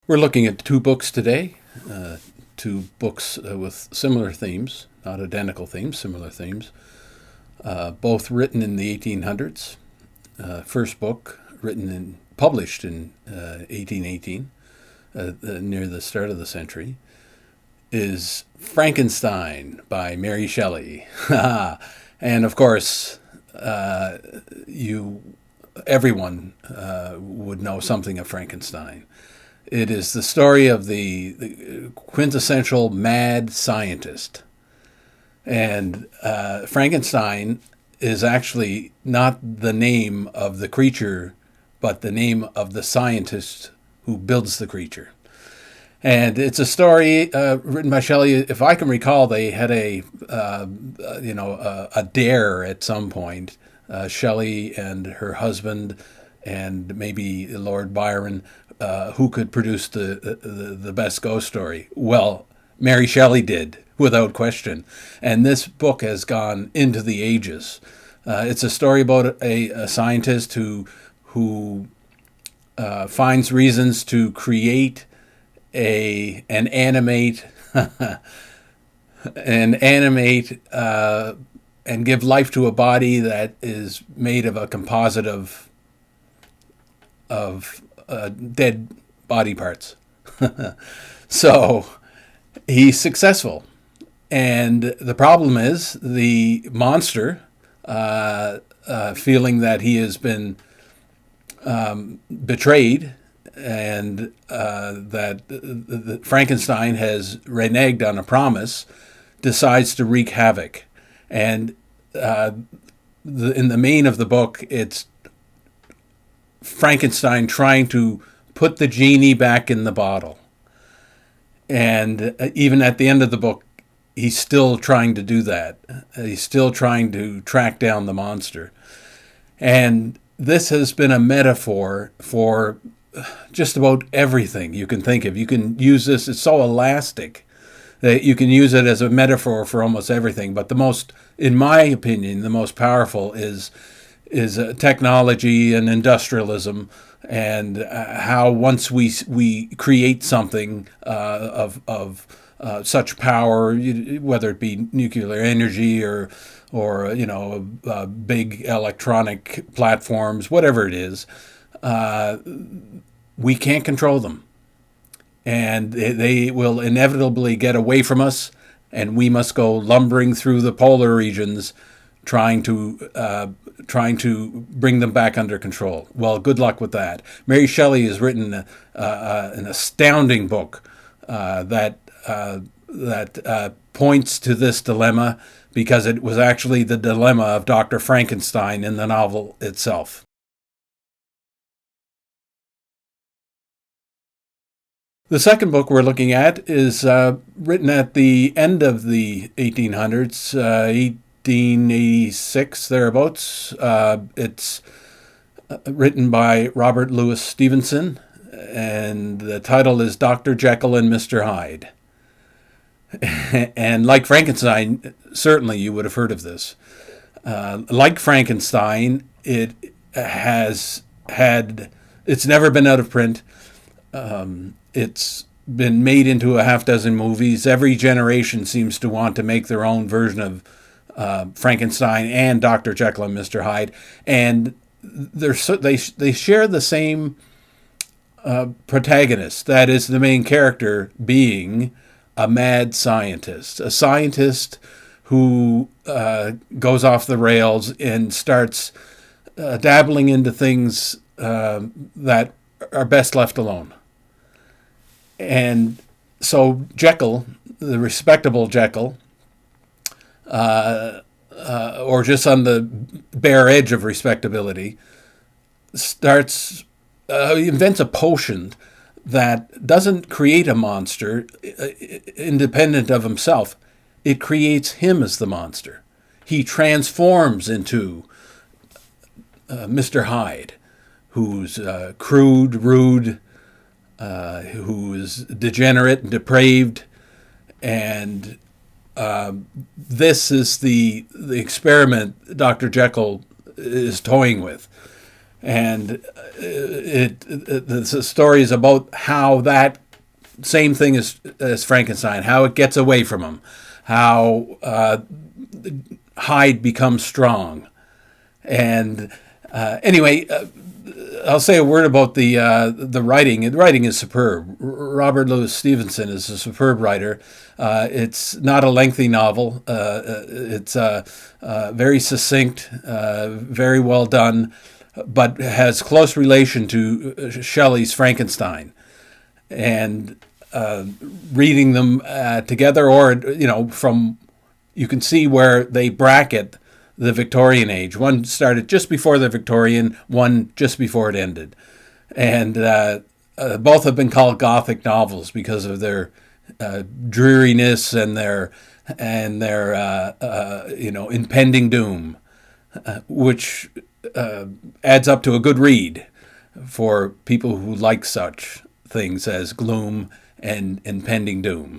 We're looking at two books today, two books with similar themes, not identical themes, similar themes, both written in the 1800s. First book published in 1818, near the start of the century, is Frankenstein by Mary Shelley. And of course, everyone would know something of Frankenstein. It is the story of the quintessential mad scientist. And Frankenstein is actually not the name of the creature, but the name of the scientist who builds the creature. And it's a story written by Shelley. If I can recall, they had a dare at some point. Shelley and her husband, and maybe Lord Byron, who could produce the best ghost story. Well, Mary Shelley did, without question. And this book has gone into the ages. It's a story about a scientist who finds reasons to create and animate and give life to a body that is made of a composite of dead body parts. So he's successful. And the problem is the monster, feeling that he has been betrayed and that Frankenstein has reneged on a promise, decides to wreak havoc. And in the main of the book, it's Frankenstein trying to put the genie back in the bottle. And even at the end of the book, he's still trying to do that. He's still trying to track down the monster. And this has been a metaphor for just about everything you can think of. You can use this, it's so elastic that you can use it as a metaphor for almost everything. But in my opinion, the most powerful is technology and industrialism, and how once we create something of such power, whether it be nuclear energy or big electronic platforms, whatever it is, we can't control them, and they will inevitably get away from us, and we must go lumbering through the polar regions, trying to bring them back under control. Well, good luck with that. Mary Shelley has written an astounding book that points to this dilemma, because it was actually the dilemma of Dr. Frankenstein in the novel itself. The second book we're looking at is written at the end of the 1800s, 1886, thereabouts. It's written by Robert Louis Stevenson, and the title is Dr. Jekyll and Mr. Hyde. And like Frankenstein, certainly you would have heard of this. Like Frankenstein, it's never been out of print. It's been made into a half dozen movies. Every generation seems to want to make their own version of Frankenstein and Dr. Jekyll and Mr. Hyde, and they share the same protagonist. That is, the main character being a mad scientist, a scientist who goes off the rails and starts dabbling into things that are best left alone. And so Jekyll, the respectable Jekyll, or just on the bare edge of respectability, invents a potion that doesn't create a monster independent of himself. It creates him as the monster. He transforms into Mr. Hyde, who's crude, rude, who is degenerate and depraved, and this is the experiment Dr. Jekyll is toying with. And the story is about how that same thing as Frankenstein, how it gets away from him, how Hyde becomes strong. And anyway, I'll say a word about the writing. The writing is superb. Robert Louis Stevenson is a superb writer. It's not a lengthy novel. It's very succinct, very well done, but has close relation to Shelley's Frankenstein. And reading them together, or from you can see where they bracket the Victorian age. One started just before the Victorian, one just before it ended, and both have been called Gothic novels because of their dreariness and their impending doom, which adds up to a good read for people who like such things as gloom and impending doom.